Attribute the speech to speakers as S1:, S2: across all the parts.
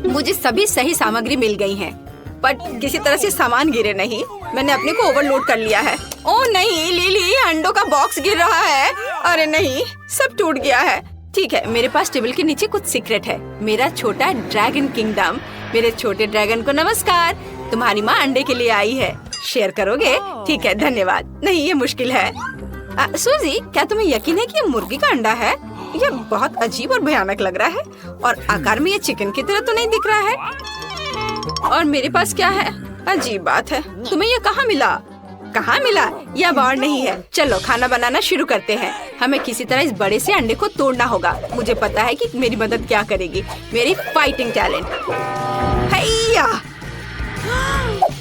S1: मुझे सभी सही सामग्री मिल गई है, पर किसी तरह से सामान गिरे नहीं। मैंने अपने को ओवरलोड कर लिया है। ओह नहीं लिली, अंडों का बॉक्स गिर रहा है। अरे नहीं, सब टूट गया है। ठीक है, मेरे पास टेबल के नीचे कुछ सीक्रेट है। मेरा छोटा ड्रैगन किंगडम। मेरे छोटे ड्रैगन को नमस्कार। तुम्हारी माँ अंडे के लिए आई है, शेयर करोगे? ठीक है, धन्यवाद। नहीं, ये मुश्किल है। सूजी, क्या तुम्हें यकीन है कि ये मुर्गी का अंडा है? ये बहुत अजीब और भयानक लग रहा है, और आकार में ये चिकन की तरह तो नहीं दिख रहा है। और मेरे पास क्या है? अजीब बात है। तुम्हें ये कहाँ मिला? कहाँ मिला? ये अब और नहीं है। चलो खाना बनाना शुरू करते हैं। हमें किसी तरह इस बड़े से अंडे को तोड़ना होगा। मुझे पता है कि मेरी मदद क्या करेगी, मेरी फाइटिंग टैलेंट। हैया!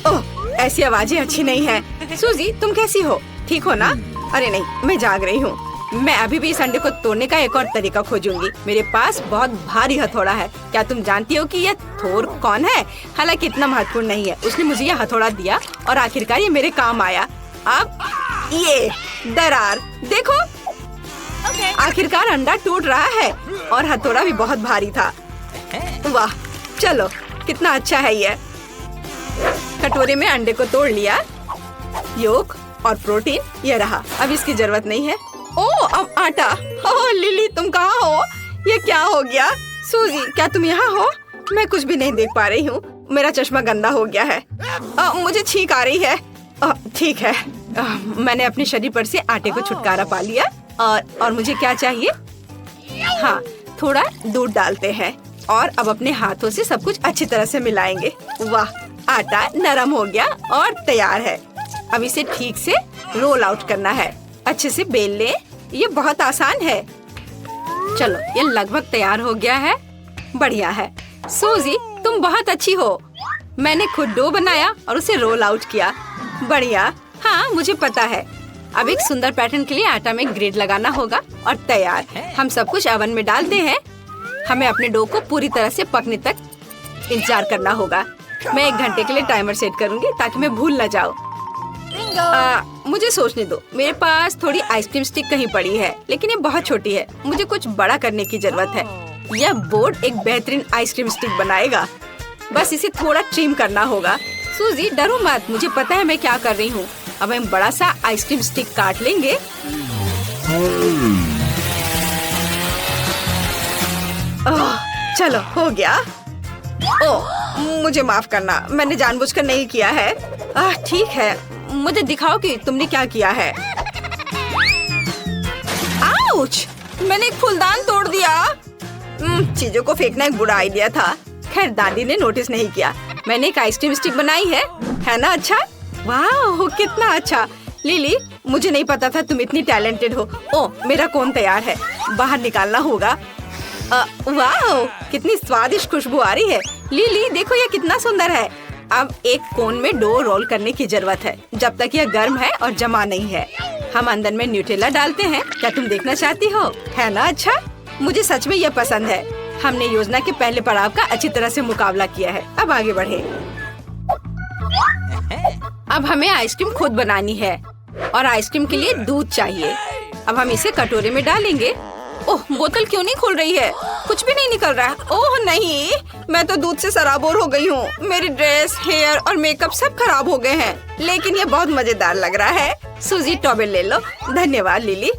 S1: ओह, ऐसी आवाजें अच्छी नहीं है। सूजी, तुम कैसी हो? ठीक हो ना? अरे नहीं, मैं जाग रही हूँ। मैं अभी भी इस अंडे को तोड़ने का एक और तरीका खोजूंगी। मेरे पास बहुत भारी हथौड़ा है। क्या तुम जानती हो कि यह थोर कौन है? हालांकि इतना महत्वपूर्ण नहीं है। उसने मुझे यह हथौड़ा दिया और आखिरकार ये मेरे काम आया। अब ये दरार देखो, आखिरकार अंडा टूट रहा है और हथौड़ा भी बहुत भारी था। वाह, चलो कितना अच्छा है ये। कटोरे में अंडे को तोड़ लिया। योक और प्रोटीन ये रहा। अब इसकी जरूरत नहीं है। ओह, अब आटा। ओह लिली, तुम कहाँ हो? ये क्या हो गया? सूजी, क्या तुम यहाँ हो? मैं कुछ भी नहीं देख पा रही हूँ। मेरा चश्मा गंदा हो गया है। मुझे छींक आ रही है। ठीक है, मैंने अपने शरीर पर से आटे को छुटकारा पा लिया। और मुझे क्या चाहिए? हाँ, थोड़ा दूध डालते हैं और अब अपने हाथों से सब कुछ अच्छी तरह से मिलाएंगे। वाह, आटा नरम हो गया और तैयार है। अब इसे ठीक से रोल आउट करना है। अच्छे से बेल ले। ये बहुत आसान है। चलो, ये लगभग तैयार हो गया है। बढ़िया है। सूजी, तुम बहुत अच्छी हो। मैंने खुद डो बनाया और उसे रोल आउट किया। बढ़िया। हाँ, मुझे पता है। अब एक सुंदर पैटर्न के लिए आटा में ग्रिड लगाना होगा और तैयार। हम सब कुछ ओवन में डालते हैं। हमें अपने डो को पूरी तरह से पकने तक इंतजार करना होगा। मैं 1 घंटे के लिए टाइमर सेट करूंगी ताकि मैं भूल न जाऊँ। मुझे सोचने दो। मेरे पास थोड़ी आइसक्रीम स्टिक कहीं पड़ी है, लेकिन ये बहुत छोटी है। मुझे कुछ बड़ा करने की जरूरत है। यह बोर्ड एक बेहतरीन आइसक्रीम स्टिक बनाएगा। बस इसे थोड़ा ट्रिम करना होगा। सूजी, डरो मत, मुझे पता है मैं क्या कर रही हूँ। अब हम बड़ा सा आइसक्रीम स्टिक काट लेंगे। चलो, हो गया। ओह, मुझे माफ करना, मैंने जानबूझकर नहीं किया है। ठीक है, मुझे दिखाओ कि तुमने क्या किया है। आउच! मैंने एक फूलदान तोड़ दिया। चीजों को फेंकना एक बुरा आइडिया था। खैर, दादी ने नोटिस नहीं किया। मैंने एक आइसक्रीम स्टिक बनाई है ना? अच्छा, वाह, कितना अच्छा। लिली, मुझे नहीं पता था तुम इतनी टैलेंटेड हो। ओह, मेरा कोन तैयार है। बाहर निकालना होगा। वाह, कितनी स्वादिष्ट खुशबू आ रही है। लिली, देखो ये कितना सुंदर है। अब एक कोन में डो रोल करने की जरूरत है जब तक यह गर्म है और जमा नहीं है। हम अंदर में न्यूटेला डालते हैं। क्या तुम देखना चाहती हो? है ना अच्छा? मुझे सच में यह पसंद है। हमने योजना के पहले पड़ाव का अच्छी तरह से मुकाबला किया है। अब आगे बढ़े। अब हमें आइसक्रीम खुद बनानी है और आइसक्रीम के लिए दूध चाहिए। अब हम इसे कटोरे में डालेंगे। ओह, बोतल क्यों नहीं खुल रही है? कुछ भी नहीं निकल रहा। ओह नहीं, मैं तो दूध से सराबोर हो गई हूँ। मेरी ड्रेस, हेयर और मेकअप सब खराब हो गए हैं। लेकिन ये बहुत मजेदार लग रहा है। सूजी, टॉवेल ले लो। धन्यवाद लिली।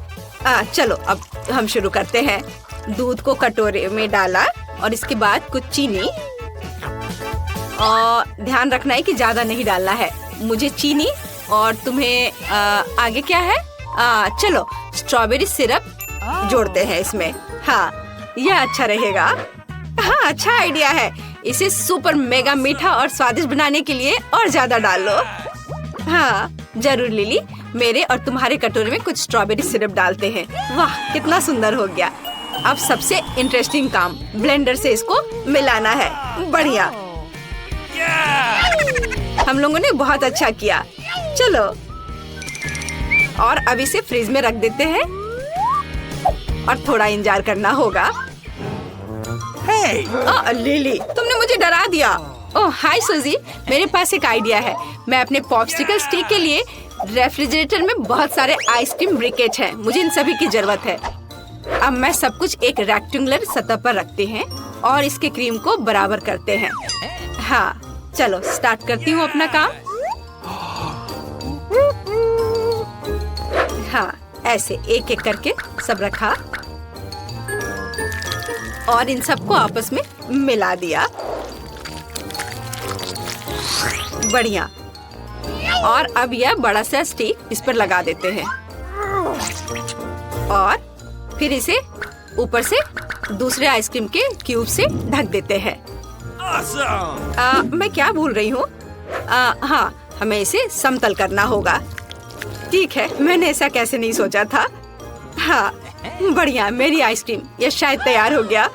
S1: चलो, अब हम शुरू करते हैं। दूध को कटोरे में डाला और इसके बाद कुछ चीनी। और ध्यान रखना है कि ज्यादा नहीं डालना है। मुझे चीनी और तुम्हें आगे क्या है? चलो, स्ट्रॉबेरी सिरप जोड़ते हैं इसमें। हाँ, यह अच्छा रहेगा। हाँ, अच्छा आइडिया है। इसे सुपर मेगा मीठा और स्वादिष्ट बनाने के लिए और ज्यादा डाल लो। हाँ, जरूर लिली। मेरे और तुम्हारे कटोरे में कुछ स्ट्रॉबेरी सिरप डालते हैं। वाह, कितना सुंदर हो गया। अब सबसे इंटरेस्टिंग काम, ब्लेंडर से इसको मिलाना है। बढ़िया, हम लोगों ने बहुत अच्छा किया। चलो, और अब इसे फ्रिज में रख देते हैं और थोड़ा इंतजार करना होगा। लिली, तुमने मुझे डरा दिया। ओह, हाय सूजी, मेरे पास एक आइडिया है। मैं अपने पॉप्सिकल स्टिक के लिए रेफ्रिजरेटर में बहुत सारे आइसक्रीम ब्रिकेट हैं। मुझे इन सभी की जरूरत है। अब मैं सब कुछ एक रेक्टेंगुलर सतह पर रखते हैं और इसके क्रीम को बराबर करते हैं। हाँ, चलो स्टार्ट करती हूँ अपना काम। हाँ, ऐसे एक एक करके सब रखा और इन सबको आपस में मिला दिया। बढ़िया। और अब यह बड़ा सा स्टिक इस पर लगा देते हैं और फिर इसे ऊपर से दूसरे आइसक्रीम के क्यूब से ढक देते हैं। मैं क्या भूल रही हूँ? हाँ, हमें इसे समतल करना होगा। ठीक है, मैंने ऐसा कैसे नहीं सोचा था। हाँ, बढ़िया, मेरी आइसक्रीम ये शायद तैयार हो गया।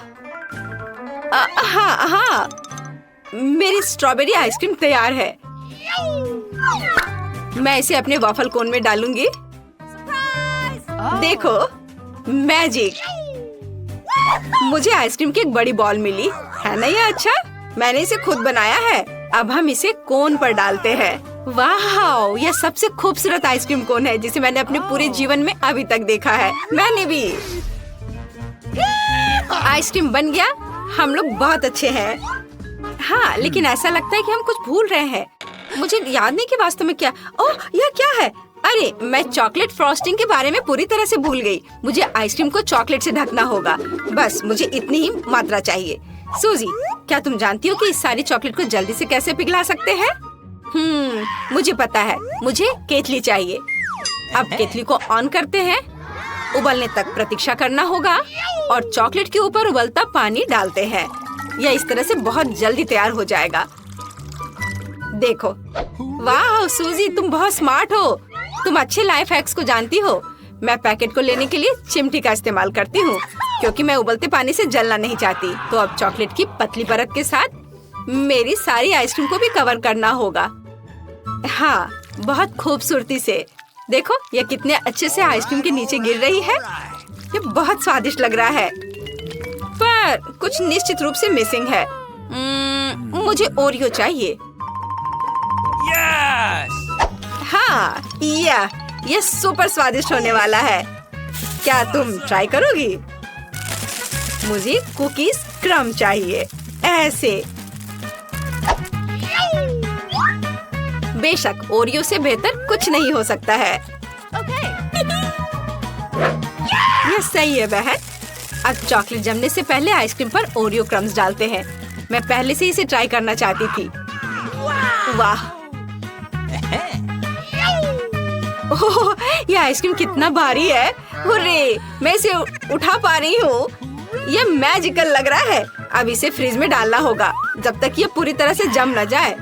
S1: हाँ, मेरी स्ट्रॉबेरी आइसक्रीम तैयार है। मैं इसे अपने वॉफल कोन में डालूंगी। देखो, मैजिक! मुझे आइसक्रीम की एक बड़ी बॉल मिली है ना। ये अच्छा, मैंने इसे खुद बनाया है। अब हम इसे कोन पर डालते हैं। वाह, यह सबसे खूबसूरत आइसक्रीम कोन है जिसे मैंने अपने पूरे जीवन में अभी तक देखा है। मैंने भी। आइसक्रीम बन गया। हम लोग बहुत अच्छे हैं। हाँ, लेकिन ऐसा लगता है कि हम कुछ भूल रहे हैं। मुझे याद नहीं कि वास्तव में क्या। ओह, यह क्या है? अरे, मैं चॉकलेट फ्रॉस्टिंग के बारे में पूरी तरह से भूल गई। मुझे आइसक्रीम को चॉकलेट से ढकना होगा। बस मुझे इतनी ही मात्रा चाहिए। सूजी, क्या तुम जानती हो कि इस सारी चॉकलेट को जल्दी से कैसे पिघला सकते हैं? मुझे पता है। मुझे केतली चाहिए। अब केतली को ऑन करते हैं। उबलने तक प्रतीक्षा करना होगा और चॉकलेट के ऊपर उबलता पानी डालते हैं। यह इस तरह से बहुत जल्दी तैयार हो जाएगा। देखो, वाह सूजी, तुम बहुत स्मार्ट हो। तुम अच्छे लाइफ हैक्स को जानती हो। मैं पैकेट को लेने के लिए चिमटी का इस्तेमाल करती हूँ क्योंकि मैं उबलते पानी से जलना नहीं चाहती। तो अब चॉकलेट की पतली परत के साथ मेरी सारी आइसक्रीम को भी कवर करना होगा। हाँ, बहुत खूबसूरती से। देखो, यह कितने अच्छे से आइसक्रीम के नीचे गिर रही है। ये बहुत स्वादिष्ट लग रहा है, पर कुछ निश्चित रूप से मिसिंग है। मुझे ओरियो चाहिए। हाँ, यह सुपर स्वादिष्ट होने वाला है। क्या तुम ट्राई करोगी? मुझे कुकीज क्रम चाहिए। ऐसे। बेशक, ओरियो से बेहतर कुछ नहीं हो सकता है। यह सही है बहन। अब चॉकलेट जमने से पहले आइसक्रीम पर ओरियो क्रम्स डालते हैं। मैं पहले से इसे ट्राई करना चाहती थी। वाह, ओह, यह आइसक्रीम कितना भारी है। हुर्रे, मैं इसे उठा पा रही हूँ। यह मैजिकल लग रहा है। अब इसे फ्रिज में डालना होगा जब तक यह पूरी तरह से जम न जाए।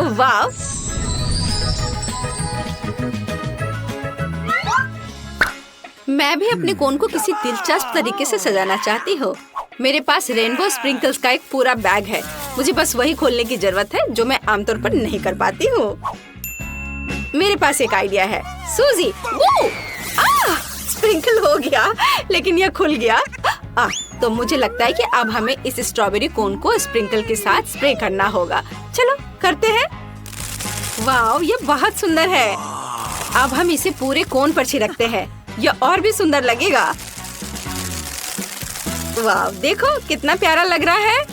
S1: वाह, मैं भी अपने कोन को किसी दिलचस्प तरीके से सजाना चाहती हूँ। मेरे पास रेनबो स्प्रिंकल्स का एक पूरा बैग है। मुझे बस वही खोलने की जरूरत है जो मैं आमतौर पर नहीं कर पाती हूँ। मेरे पास एक आइडिया है। सूजी, स्प्रिंकल हो गया, लेकिन यह खुल गया। तो मुझे लगता है कि अब हमें इस स्ट्रॉबेरी कोन को स्प्रिंकल के साथ स्प्रे करना होगा। चलो करते हैं। वाह, यह बहुत सुंदर है। अब हम इसे पूरे कोन पर छिड़कते हैं। यह और भी सुंदर लगेगा। वाह, देखो कितना प्यारा लग रहा है।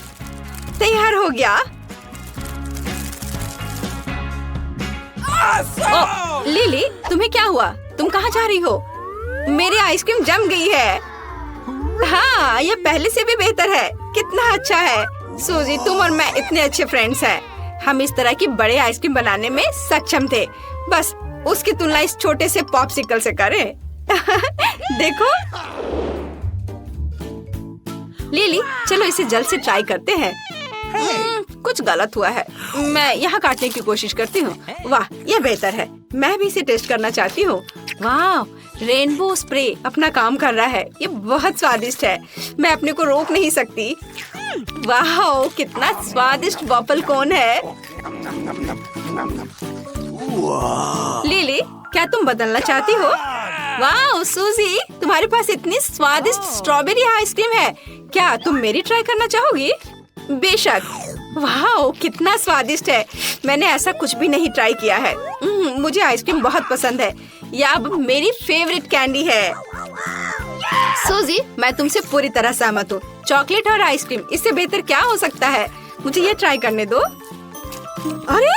S1: तैयार हो गया। ओह, लिली, तुम्हें क्या हुआ? तुम कहाँ जा रही हो? मेरी आइसक्रीम जम गई है। हाँ, यह पहले से भी बेहतर है। कितना अच्छा है। सूजी, तुम और मैं इतने अच्छे फ्रेंड्स हैं। हम इस तरह की बड़े आइसक्रीम बनाने में सक्षम थे। बस उसकी तुलना इस छोटे से पॉप्सिकल से करें। देखो लिली, चलो इसे जल्द से ट्राई करते हैं। कुछ गलत हुआ है। मैं यहाँ काटने की कोशिश करती हूँ। वाह, यह बेहतर है। मैं भी इसे टेस्ट करना चाहती हूँ। वाह, रेनबो स्प्रे अपना काम कर रहा है। ये बहुत स्वादिष्ट है। मैं अपने को रोक नहीं सकती। वाह, कितना स्वादिष्ट वॉफल कोन है। लिली, क्या तुम बदलना चाहती हो? वाह सूजी, तुम्हारे पास इतनी स्वादिष्ट स्ट्रॉबेरी आइसक्रीम है। क्या तुम मेरी ट्राई करना चाहोगी? बेशक। वाह, कितना स्वादिष्ट है। मैंने ऐसा कुछ भी नहीं ट्राई किया है। मुझे आइसक्रीम बहुत पसंद है। यह अब मेरी फेवरेट कैंडी है। सूजी, मैं तुमसे पूरी तरह सहमत हूँ। चॉकलेट और आइसक्रीम, इससे बेहतर क्या हो सकता है। मुझे ये ट्राई करने दो। अरे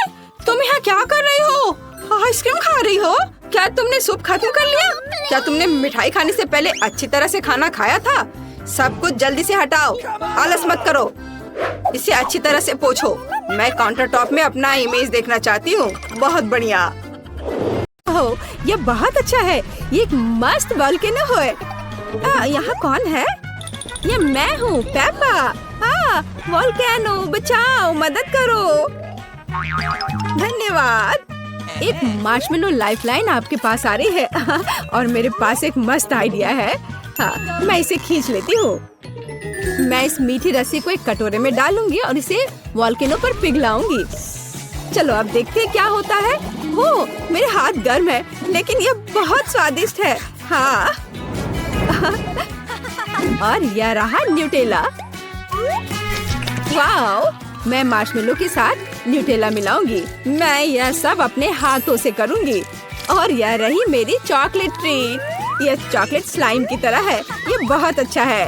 S1: तुम यहाँ क्या कर रही हो? आइसक्रीम खा रही हो? क्या तुमने सूप खत्म कर लिया? क्या तुमने मिठाई खाने से पहले अच्छी तरह से खाना खाया था? सब कुछ जल्दी से हटाओ, आलस मत करो। इसे अच्छी तरह से पोंछो। मैं काउंटर टॉप में अपना इमेज देखना चाहती हूँ। बहुत बढ़िया। ओह, ये बहुत अच्छा है। ये एक मस्त वोल्केनो है। यहाँ कौन है? ये मैं हूँ, पेपा। वोल्केनो बचाओ, मदद करो। धन्यवाद। एक मार्शमेलो लाइफलाइन आपके पास आ रही है और मेरे पास एक मस्त आइडिया है। हाँ, मैं इसे खींच लेती हूँ। मैं इस मीठी रस्सी को एक कटोरे में डालूंगी और इसे वोल्केनो पर पिघलाऊंगी। चलो अब देखते हैं क्या होता है। हो, मेरे हाथ गर्म है, लेकिन ये बहुत स्वादिष्ट है। हाँ और यह रहा न्यूटेला। वाओ, मैं मार्शमेलो के साथ न्यूटेला मिलाऊंगी। मैं यह सब अपने हाथों से करूंगी। और यह रही मेरी चॉकलेट ट्रीट। यह चॉकलेट स्लाइम की तरह है। ये बहुत अच्छा है।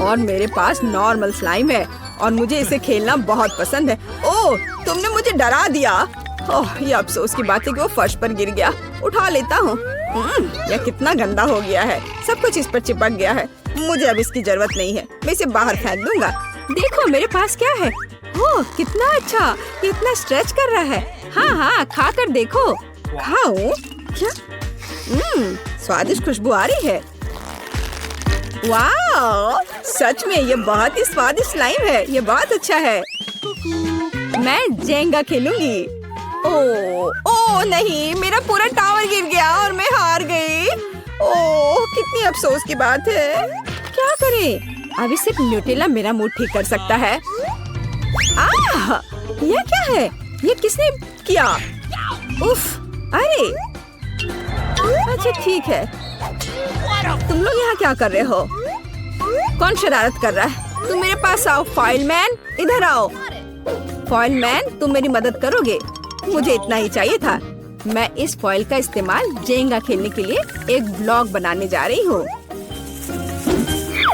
S1: और मेरे पास नॉर्मल स्लाइम है और मुझे इसे खेलना बहुत पसंद है। ओह, तुमने मुझे डरा दिया। ओह, ये अफसोस की बात है कि वो फर्श पर गिर गया। उठा लेता हूँ। यह कितना गंदा हो गया है। सब कुछ इस पर चिपक गया है। मुझे अब इसकी जरूरत नहीं है। मैं इसे बाहर फेंक दूंगा। देखो मेरे पास क्या है। ओह, कितना अच्छा। ये इतना स्ट्रेच कर रहा है। हाँ, खा कर देखो। खाओ। क्या? स्वादिष्ट खुशबू आ रही है। वाह, सच में ये बहुत ही स्वादिष्ट स्लाइम है। ये बहुत अच्छा है। मैं जेंगा खेलूंगी। ओह नहीं, मेरा पूरा टावर गिर गया और मैं हार गई। ओह, कितनी अफसोस की बात है। क्या करें? अभी सिर्फ न्यूटेला मेरा मूड ठीक कर सकता है। यह क्या है? ये किसने किया? उफ, अरे अच्छा ठीक है। तुम लोग यहाँ क्या कर रहे हो? कौन शरारत कर रहा है? तुम मेरे पास आओ। फॉइल मैन, इधर आओ। फॉइल मैन, तुम मेरी मदद करोगे? मुझे इतना ही चाहिए था। मैं इस फॉइल का इस्तेमाल जेंगा खेलने के लिए एक ब्लॉक बनाने जा रही हूँ।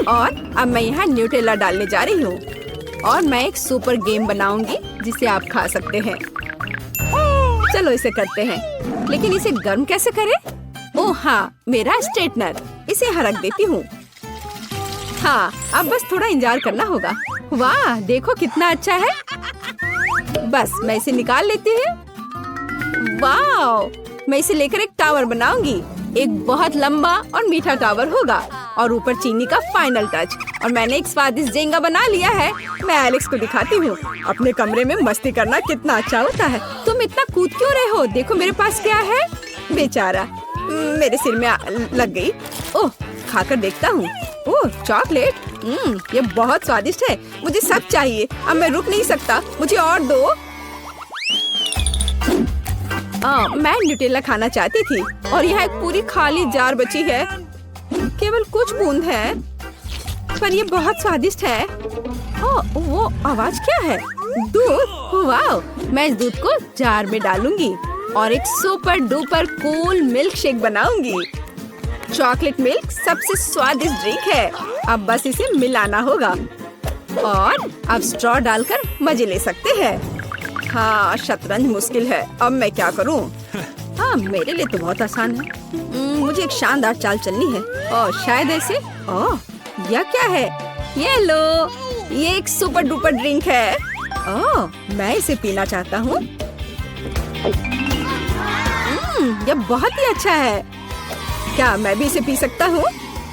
S1: और अब मैं यहाँ न्यूटेला डालने जा रही हूँ। और मैं एक सुपर गेम बनाऊंगी जिसे आप खा सकते हैं। चलो इसे करते हैं, लेकिन इसे गर्म कैसे करें? ओह हाँ, मेरा स्ट्रेटनर। इसे हरक देती हूँ। हाँ, अब बस थोड़ा इंतजार करना होगा। वाह, देखो कितना अच्छा है। बस मैं इसे निकाल लेती हूँ। वाह, मैं इसे लेकर एक टावर बनाऊंगी। एक बहुत लंबा और मीठा टावर होगा और ऊपर चीनी का फाइनल टच। और मैंने एक स्वादिष्ट जेंगा बना लिया है। मैं एलेक्स को दिखाती हूँ। अपने कमरे में मस्ती करना कितना अच्छा होता है। तुम इतना कूद क्यों रहे हो? देखो मेरे पास क्या है। बेचारा, मेरे सिर में लग गई। ओह, खाकर देखता हूँ। ओह, चॉकलेट। ये बहुत स्वादिष्ट है। मुझे सब चाहिए। अब मैं रुक नहीं सकता। मुझे और दो। मैं न्यूटेला खाना चाहती थी और यहाँ एक पूरी खाली जार बची है। केवल कुछ बूंद है, पर ये बहुत स्वादिष्ट है। वो आवाज क्या है? दूध। वाह, मैं इस दूध को जार में डालूंगी और एक super duper cool milk shake बनाऊंगी। चॉकलेट मिल्क सबसे स्वादिष्ट ड्रिंक है। अब बस इसे मिलाना होगा और अब स्ट्रॉ डालकर मजे ले सकते हैं। हाँ, शतरंज मुश्किल है। अब मैं क्या करूं? हाँ, मेरे लिए तो बहुत आसान है। मुझे एक शानदार चाल चलनी है। शायद ऐसे। यह क्या है? ये लो, ये एक सुपर डुपर ड्रिंक है। मैं इसे पीना चाहता हूँ। यह बहुत ही अच्छा है। क्या मैं भी इसे पी सकता हूँ?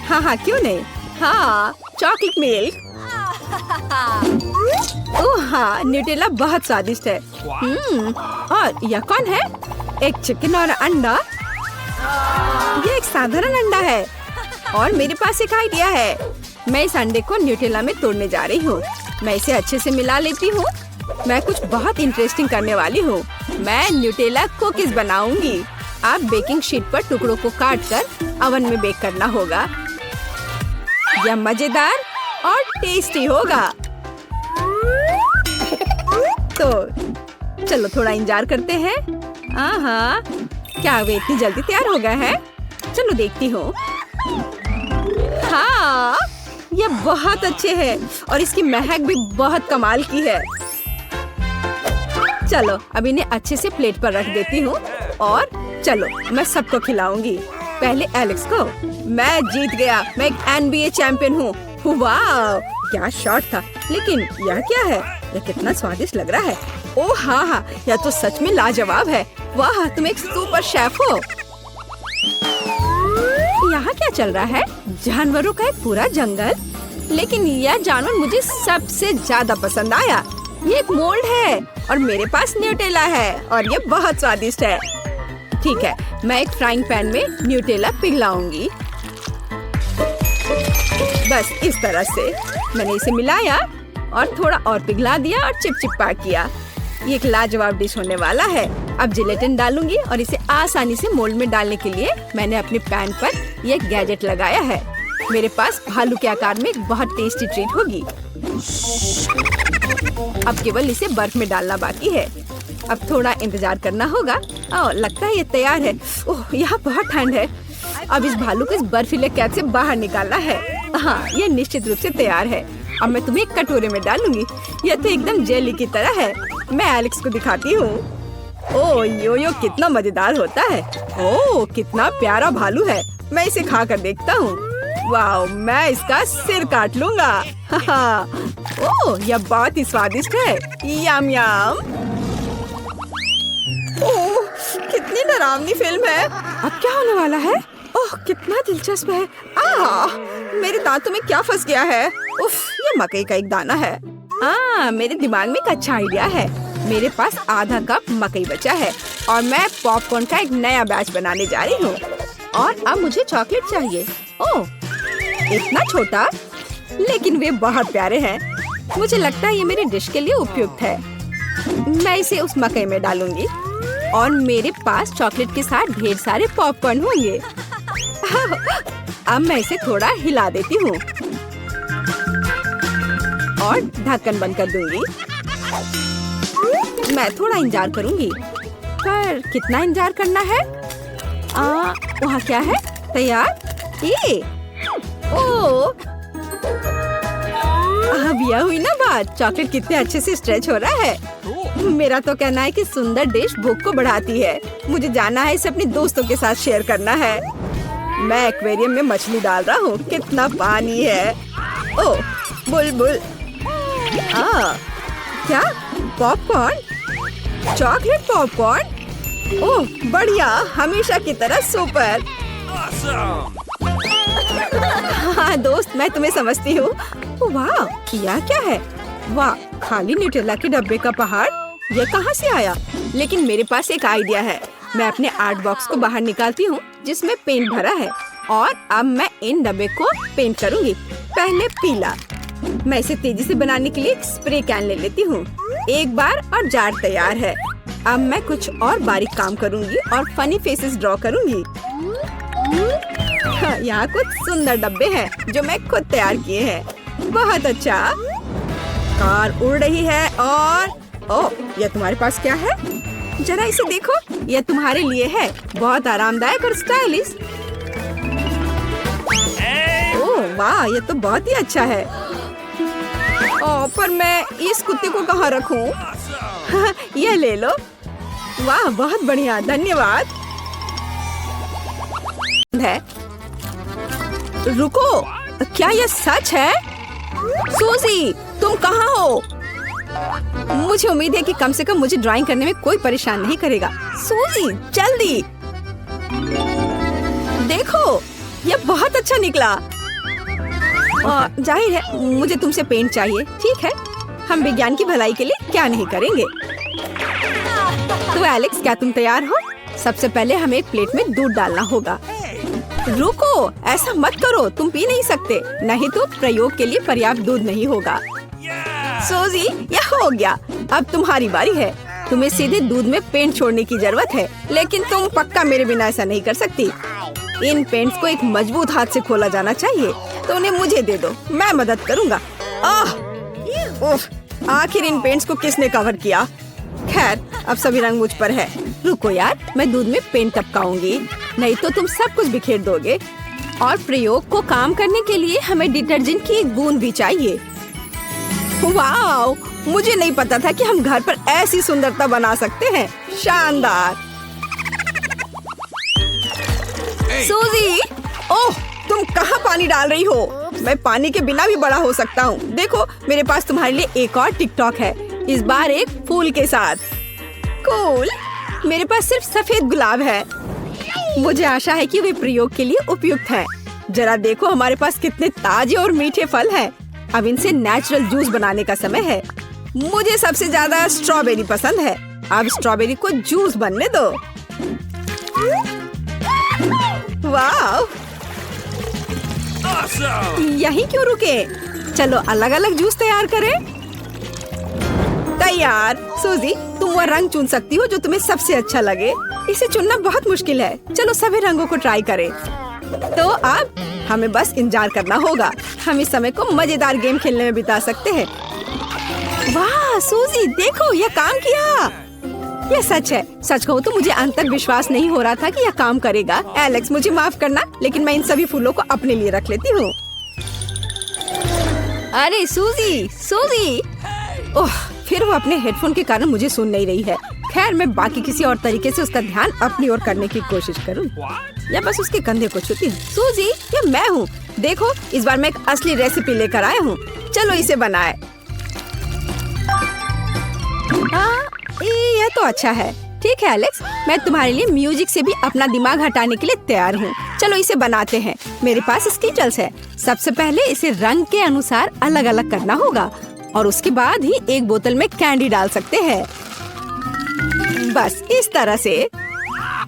S1: हाँ, क्यों नहीं। हाँ, चॉकलेट मिल्क। ओह हाँ, न्यूटेला बहुत स्वादिष्ट है। और यह कौन है? एक चिकन और अंडा। यह एक साधारण अंडा है और मेरे पास एक आइडिया है। मैं इस अंडे को न्यूटेला में तोड़ने जा रही हूँ। मैं इसे अच्छे से मिला लेती हूँ। मैं कुछ बहुत इंटरेस्टिंग करने वाली हूँ। मैं न्यूटेला कुकीज बनाऊंगी। आप बेकिंग शीट पर टुकड़ों को काटकर अवन में बेक करना होगा। यह मजेदार और टेस्टी होगा। तो चलो थोड़ा इंतजार करते हैं। हाँ, क्या वे इतनी जल्दी तैयार हो गए हैं? चलो देखती हूँ। हाँ, ये बहुत अच्छे हैं और इसकी महक भी बहुत कमाल की है। चलो अब इन्हें अच्छे से प्लेट पर रख देती हूँ और चलो मैं सबको खिलाऊंगी। पहले एलेक्स को। मैं जीत गया, मैं एक NBA चैंपियन हूँ। वाह क्या शॉट था। लेकिन यह क्या है? यह कितना स्वादिष्ट लग रहा है। ओह हाँ, यह तो सच में लाजवाब है। वाह तुम एक सुपर शेफ हो। यहाँ क्या चल रहा है? जानवरों का एक पूरा जंगल। लेकिन यह जानवर मुझे सबसे ज्यादा पसंद आया। ये एक मोल्ड है और मेरे पास न्यूटेला है और ये बहुत स्वादिष्ट है। ठीक है, मैं एक फ्राइंग पैन में न्यूटेला पिघलाऊंगी। बस इस तरह से मैंने इसे मिलाया और थोड़ा और पिघला दिया और चिपचिपा किया। ये एक लाजवाब डिश होने वाला है। अब जिलेटिन डालूंगी और इसे आसानी से मोल्ड में डालने के लिए मैंने अपने पैन पर ये गैजेट लगाया है। मेरे पास भालू के आकार में एक बहुत टेस्टी ट्रीट होगी। अब केवल इसे बर्फ में डालना बाकी है। अब थोड़ा इंतजार करना होगा। ओह लगता है ये तैयार है। ओह यहाँ बहुत ठंड है। अब इस भालू को इस बर्फीले कैद से बाहर निकालना है। हाँ ये निश्चित रूप से तैयार है। अब मैं तुम्हें एक कटोरे में डालूंगी। यह तो एकदम जेली की तरह है। मैं एलेक्स को दिखाती हूँ। ओह यो कितना मजेदार होता है। ओह कितना प्यारा भालू है। मैं इसे खा कर देखता हूँ। वाह मैं इसका सिर काट लूंगा। ओह यह बहुत ही स्वादिष्ट है। यम यम। ओह कितनी डरावनी फिल्म है। अब क्या होने वाला है? ओह कितना दिलचस्प है। मेरे दांतों में क्या फंस गया है? उफ ये मकई का एक दाना है। मेरे दिमाग में एक अच्छा आइडिया है। मेरे पास आधा कप मकई बचा है और मैं पॉपकॉर्न का एक नया बैच बनाने जा रही हूँ। और अब मुझे चॉकलेट चाहिए। ओह इतना छोटा, लेकिन वे बहुत प्यारे हैं। मुझे लगता है ये मेरी डिश के लिए उपयुक्त है। मैं इसे उस मकई में डालूंगी और मेरे पास चॉकलेट के साथ ढेर सारे पॉपकॉर्न होंगे। अब मैं इसे थोड़ा हिला देती हूँ और ढक्कन बंद कर दूंगी। मैं थोड़ा इंतजार करूंगी। पर कितना इंतजार करना है? वहाँ क्या है? तैयार? ये ओह अब यह हुई ना बात। चॉकलेट कितने अच्छे से स्ट्रेच हो रहा है। मेरा तो कहना है कि सुंदर डिश भूख को बढ़ाती है। मुझे जाना है, इसे अपने दोस्तों के साथ शेयर करना है। मैं एक्वेरियम में मछली डाल रहा हूँ। कितना पानी है। ओह बुलबुल। क्या पॉपकॉर्न? Chocolate popcorn? ओह बढ़िया, हमेशा की तरह सुपर। हाँ दोस्त मैं तुम्हें समझती हूँ। वाह यह क्या है? वाह खाली न्यूटेला के डब्बे का पहाड़। ये कहाँ से आया? लेकिन मेरे पास एक आइडिया है। मैं अपने आर्ट बॉक्स को बाहर निकालती हूँ जिसमें पेंट भरा है और अब मैं इन डब्बे को पेंट करूँगी। पहले पीला। मैं इसे तेजी से बनाने के लिए एक स्प्रे कैन ले लेती हूँ। एक बार और जार तैयार है। अब मैं कुछ और बारीक काम करूँगी और फनी फेसेस ड्रॉ करूँगी। यहाँ कुछ सुंदर डब्बे हैं जो मैं खुद तैयार किए हैं। बहुत अच्छा। कार उड़ रही है और ओह यह तुम्हारे पास क्या है? जरा इसे देखो। यह तुम्हारे लिए है। बहुत आरामदायक और स्टाइलिश। ओह वाह यह तो बहुत ही अच्छा है। ओह पर मैं इस कुत्ते को कहाँ रखूं? यह ले लो। वाह बहुत बढ़िया, धन्यवाद। है रुको, क्या यह सच है? सूजी तुम कहाँ हो? मुझे उम्मीद है कि कम से कम मुझे ड्राइंग करने में कोई परेशान नहीं करेगा। सूजी जल्दी देखो, यह बहुत अच्छा निकला। जाहिर है मुझे तुमसे पेंट चाहिए। ठीक है, हम विज्ञान की भलाई के लिए क्या नहीं करेंगे। तो एलेक्स क्या तुम तैयार हो? सबसे पहले हमें एक प्लेट में दूध डालना होगा। रुको, ऐसा मत करो, तुम पी नहीं सकते, नहीं तो प्रयोग के लिए पर्याप्त दूध नहीं होगा। सोजी यह हो गया। अब तुम्हारी बारी है। तुम्हें सीधे दूध में पेंट छोड़ने की जरूरत है, लेकिन तुम पक्का मेरे बिना ऐसा नहीं कर सकती। इन पेंट्स को एक मजबूत हाथ से खोला जाना चाहिए, तो उन्हें मुझे दे दो, मैं मदद करूँगा। आखिर इन पेंट्स को किसने कवर किया? खैर अब सभी रंग मुझ पर है। रुको यार, मैं दूध में पेंट टपकाऊंगी, नहीं तो तुम सब कुछ बिखेर दोगे। और प्रयोग को काम करने के लिए हमें डिटर्जेंट की एक बूंद भी चाहिए। वाओ, मुझे नहीं पता था कि हम घर पर ऐसी सुंदरता बना सकते हैं। शानदार। सूजी, ओह, तुम कहाँ पानी डाल रही हो? मैं पानी के बिना भी बड़ा हो सकता हूँ। देखो, मेरे पास तुम्हारे लिए एक और टिकटॉक है, इस बार एक फूल के साथ। कूल। मेरे पास सिर्फ सफेद गुलाब है। मुझे आशा है कि वे प्रयोग के लिए उपयुक्त हैं। जरा देखो, हमारे पास कितने ताजे और मीठे फल हैं। अब इनसे नेचुरल जूस बनाने का समय है। मुझे सबसे ज्यादा स्ट्रॉबेरी पसंद है। अब स्ट्रॉबेरी को जूस बनने दो। वाह, यहीं क्यों रुके? चलो अलग अलग जूस तैयार करें। तैयार। सूजी, तुम वह रंग चुन सकती हो जो तुम्हें सबसे अच्छा लगे। इसे चुनना बहुत मुश्किल है। चलो सभी रंगों को ट्राई करें। तो अब हमें बस इंतजार करना होगा। हम इस समय को मजेदार गेम खेलने में बिता सकते हैं। वाह सूजी, देखो यह काम किया। यह सच है। सच कहूँ तो मुझे अंत तक विश्वास नहीं हो रहा था कि यह काम करेगा। एलेक्स, मुझे माफ करना, लेकिन मैं इन सभी फूलों को अपने लिए रख लेती हूँ। अरे सूजी, सूजी। ओह, फिर वो अपने हेडफोन के कारण मुझे सुन नहीं रही है। खैर, मैं बाकी किसी और तरीके से उसका ध्यान अपनी ओर करने की कोशिश करूँ या बस उसके कंधे को छूती हूँ। सूजी, ये मैं हूँ। देखो, इस बार मैं एक असली रेसिपी लेकर आया हूँ। चलो इसे बनाए। हाँ, यह तो अच्छा है। ठीक है एलेक्स, मैं तुम्हारे लिए म्यूजिक से भी अपना दिमाग हटाने के लिए तैयार हूँ। चलो इसे बनाते हैं। मेरे पास स्कीटल्स है। सबसे पहले इसे रंग के अनुसार अलग अलग करना होगा और उसके बाद ही एक बोतल में कैंडी डाल सकते हैं। बस इस तरह से।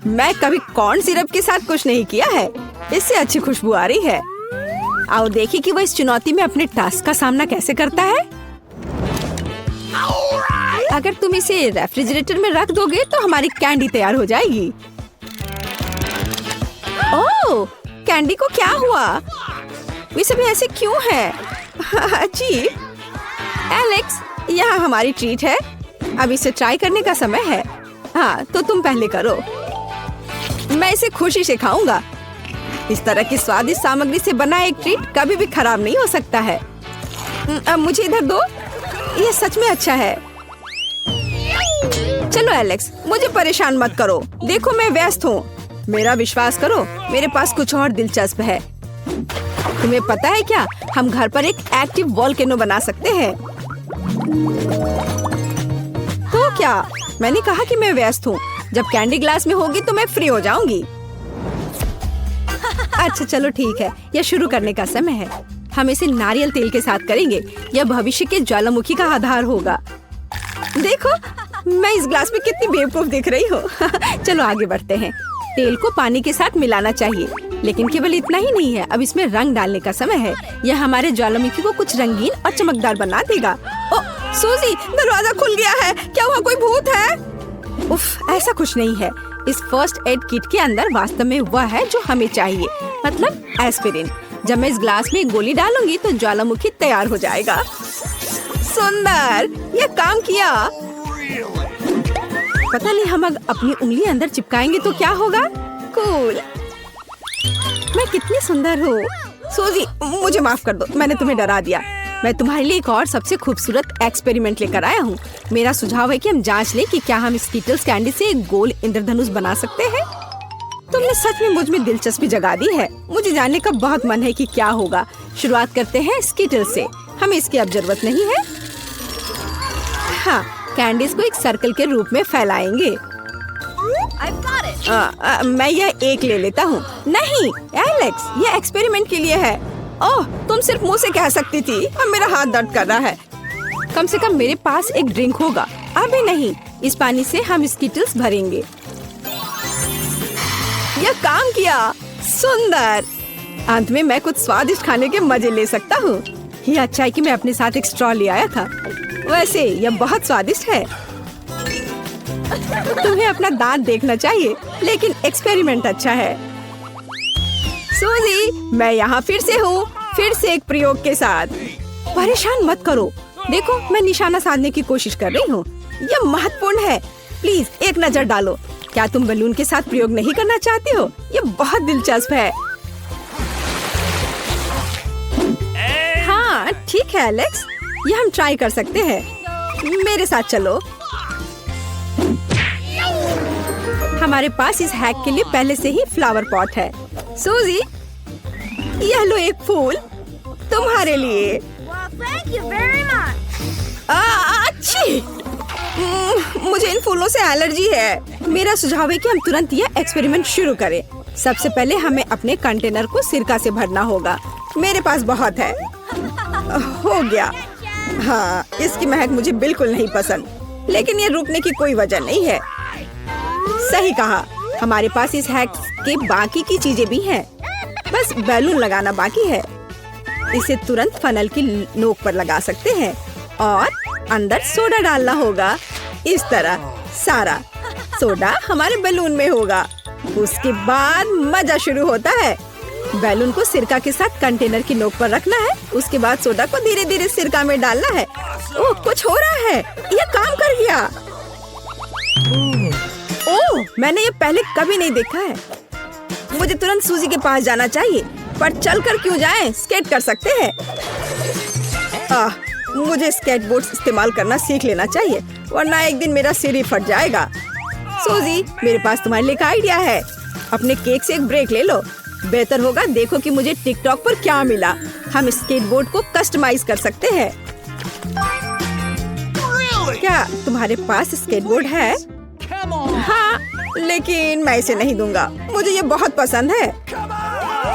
S1: मैं कभी कॉर्न सिरप के साथ कुछ नहीं किया है। इससे अच्छी खुशबू आ रही है। आओ देखिए कि वह इस चुनौती में अपने टास्क का सामना कैसे करता है। अगर तुम इसे रेफ्रिजरेटर में रख दोगे तो हमारी कैंडी तैयार हो जाएगी। ओह, कैंडी को क्या हुआ? वे सभी ऐसे क्यों हैं? अजीब। एलेक्स, यहाँ हमारी ट्रीट है। अब इसे ट्राई करने का समय है। हाँ, तो तुम पहले करो। मैं इसे खुशी से खाऊंगा। इस तरह की स्वादिष्ट सामग्री से बना एक ट्रीट कभी भी खराब नहीं हो सकता है। अब मुझे इधर दो। यह सच में अच्छा है। चलो एलेक्स, मुझे परेशान मत करो। देखो मैं व्यस्त हूँ। मेरा विश्वास करो, मेरे पास कुछ और दिलचस्प है। तुम्हें पता है क्या, हम घर पर एक एक्टिव वोल्केनो बना सकते हैं। तो क्या? मैंने कहा कि मैं व्यस्त हूँ। जब कैंडी ग्लास में होगी तो मैं फ्री हो जाऊंगी। अच्छा चलो ठीक है, यह शुरू करने का समय है। हम इसे नारियल तेल के साथ करेंगे। यह भविष्य के ज्वालामुखी का आधार होगा। देखो, मैं इस ग्लास में कितनी बेवकूफ दिख रही हूँ। चलो आगे बढ़ते हैं। तेल को पानी के साथ मिलाना चाहिए, लेकिन केवल इतना ही नहीं है। अब इसमें रंग डालने का समय है। यह हमारे ज्वालामुखी को कुछ रंगीन और चमकदार बना देगा। ओह सूजी, दरवाजा खुल गया है। क्या वहाँ कोई भूत है? उफ, ऐसा कुछ नहीं है। इस फर्स्ट एड किट के अंदर वास्तव में वह है जो हमें चाहिए, मतलब एस्पिरिन। जब मैं इस ग्लास में एक गोली डालूंगी तो ज्वालामुखी तैयार हो जाएगा। सुंदर, यह काम किया। पता नहीं हम अपनी उंगली अंदर चिपकाएंगे तो क्या होगा। कूल। मैं कितनी सुंदर हूँ। सूजी, मुझे माफ कर दो, मैंने तुम्हें डरा दिया। मैं तुम्हारे लिए एक और सबसे खूबसूरत एक्सपेरिमेंट लेकर आया हूँ। मेरा सुझाव है कि हम जांच लें कि क्या हम स्कीटल्स कैंडी से एक गोल इंद्रधनुष बना सकते हैं। तुमने सच में मुझ में दिलचस्पी जगा दी है। मुझे जानने का बहुत मन है कि क्या होगा। शुरुआत करते हैं स्कीटल्स से। हमें इसकी अब जरूरत नहीं है। हाँ, कैंडीज को एक सर्कल के रूप में फैलाएंगे। मैं यह एक ले लेता हूँ। नहीं एलेक्स, यह एक्सपेरिमेंट के लिए है। ओह, तुम सिर्फ मुंह से कह सकती थी। अब मेरा हाथ दर्द कर रहा है। कम से कम मेरे पास एक ड्रिंक होगा। अभी नहीं, इस पानी से हम स्कीटल्स भरेंगे। यह काम किया। सुंदर। अंत में मैं कुछ स्वादिष्ट खाने के मजे ले सकता हूँ। यह अच्छा है कि मैं अपने साथ एक स्ट्रॉ ले आया था। वैसे यह बहुत स्वादिष्ट है। तुम्हें अपना दांत देखना चाहिए, लेकिन एक्सपेरिमेंट अच्छा है। सूजी, मैं यहाँ फिर से हूँ, फिर से एक प्रयोग के साथ। परेशान मत करो। देखो, मैं निशाना साधने की कोशिश कर रही हूँ। यह महत्वपूर्ण है। प्लीज एक नजर डालो। क्या तुम बलून के साथ प्रयोग नहीं करना चाहती हो? यह बहुत दिलचस्प है। ठीक है एलेक्स, ये हम ट्राई कर सकते हैं। मेरे साथ चलो। हमारे पास इस हैक के लिए पहले से ही फ्लावर पॉट है। सूजी, यह लो एक फूल तुम्हारे लिए। अच्छी। मुझे इन फूलों से एलर्जी है। मेरा सुझाव है कि हम तुरंत यह एक्सपेरिमेंट शुरू करें। सबसे पहले हमें अपने कंटेनर को सिरका से भरना होगा। मेरे पास बहुत है। हो गया। हाँ, इसकी महक मुझे बिल्कुल नहीं पसंद, लेकिन ये रुकने की कोई वजह नहीं है। सही कहा। हमारे पास इस हैक के बाकी की चीजें भी हैं। बस बैलून लगाना बाकी है। इसे तुरंत फनल की नोक पर लगा सकते हैं और अंदर सोडा डालना होगा। इस तरह सारा सोडा हमारे बैलून में होगा। उसके बाद मजा शुरू होता है। बैलून को सिरका के साथ कंटेनर की नोक पर रखना है। उसके बाद सोडा को धीरे धीरे सिरका में डालना है। ओह, कुछ हो रहा है। यह काम कर गया। ओह, मैंने ये पहले कभी नहीं देखा है। मुझे तुरंत सूजी के पास जाना चाहिए, पर चलकर क्यों जाएं? स्केट कर सकते हैं। मुझे स्केटबोर्ड इस्तेमाल करना सीख लेना चाहिए, वरना एक दिन मेरा सिर ही फट जाएगा। सूजी, मेरे पास तुम्हारे लिए एक आइडिया है। अपने केक से एक ब्रेक ले लो। बेहतर होगा देखो कि मुझे टिकटॉक पर क्या मिला। हम स्केटबोर्ड को कस्टमाइज कर सकते हैं। क्या तुम्हारे पास स्केटबोर्ड है? हाँ, लेकिन मैं इसे नहीं दूंगा। मुझे ये बहुत पसंद है।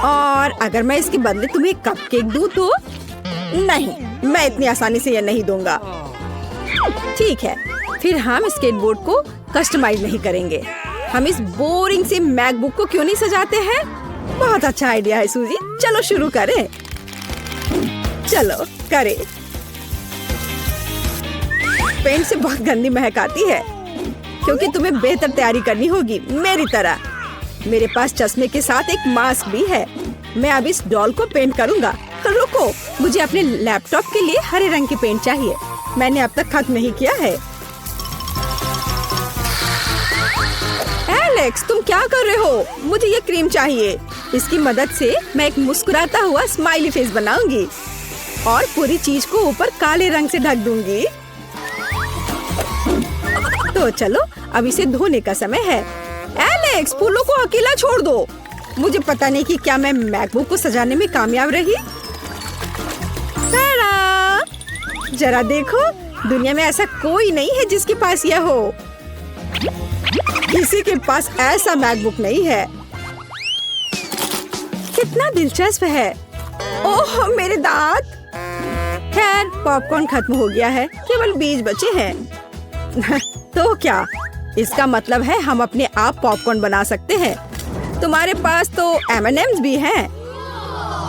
S1: और अगर मैं इसके बदले तुम्हें कपकेक दूं तो? नहीं, मैं इतनी आसानी से ये नहीं दूंगा। ठीक है, फिर हम स्केटबोर्ड को कस्टमाइज नहीं करेंगे। हम इस बोरिंग से मैकबुक को क्यों नहीं सजाते हैं? बहुत अच्छा आइडिया है सूजी। चलो शुरू करें। चलो करें। पेंट से बहुत गंदी महक आती है, क्योंकि तुम्हें बेहतर तैयारी करनी होगी मेरी तरह। मेरे पास चश्मे के साथ एक मास्क भी है। मैं अब इस डॉल को पेंट करूंगा। रुको, मुझे अपने लैपटॉप के लिए हरे रंग की पेंट चाहिए। मैंने अब तक खत्म नहीं किया है। एलेक्स, तुम क्या कर रहे हो? मुझे ये क्रीम चाहिए। इसकी मदद से मैं एक मुस्कुराता हुआ स्माइली फेस बनाऊंगी और पूरी चीज को ऊपर काले रंग से ढक दूंगी। तो चलो, अब इसे धोने का समय है। एलेक्स, फूलों को अकेला छोड़ दो। मुझे पता नहीं कि क्या मैं मैकबुक को सजाने में कामयाब रही। जरा देखो, दुनिया में ऐसा कोई नहीं है जिसके पास यह हो। किसी के पास ऐसा मैकबुक नहीं है। कितना दिलचस्प है। ओह, मेरे दांत। खैर, पॉपकॉर्न खत्म हो गया है, केवल बीज बचे हैं। तो क्या इसका मतलब है हम अपने आप पॉपकॉर्न बना सकते हैं? तुम्हारे पास तो M&M's भी हैं।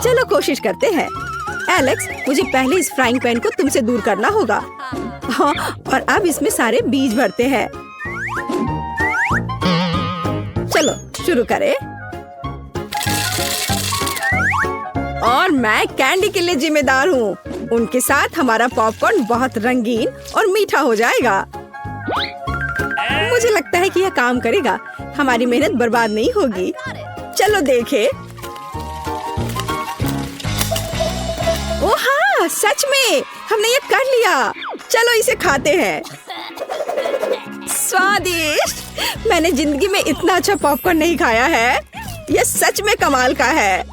S1: चलो कोशिश करते हैं। एलेक्स, मुझे पहले इस फ्राइंग पैन को तुमसे दूर करना होगा। हाँ, और अब इसमें सारे बीज भरते हैं। चलो शुरू करें। और मैं कैंडी के लिए जिम्मेदार हूँ। उनके साथ हमारा पॉपकॉर्न बहुत रंगीन और मीठा हो जाएगा। मुझे लगता है कि यह काम करेगा। हमारी मेहनत बर्बाद नहीं होगी। चलो देखें। ओह हाँ, सच में हमने ये कर लिया। चलो इसे खाते हैं। स्वादिष्ट। मैंने जिंदगी में इतना अच्छा पॉपकॉर्न नहीं खाया है। यह सच में कमाल का है।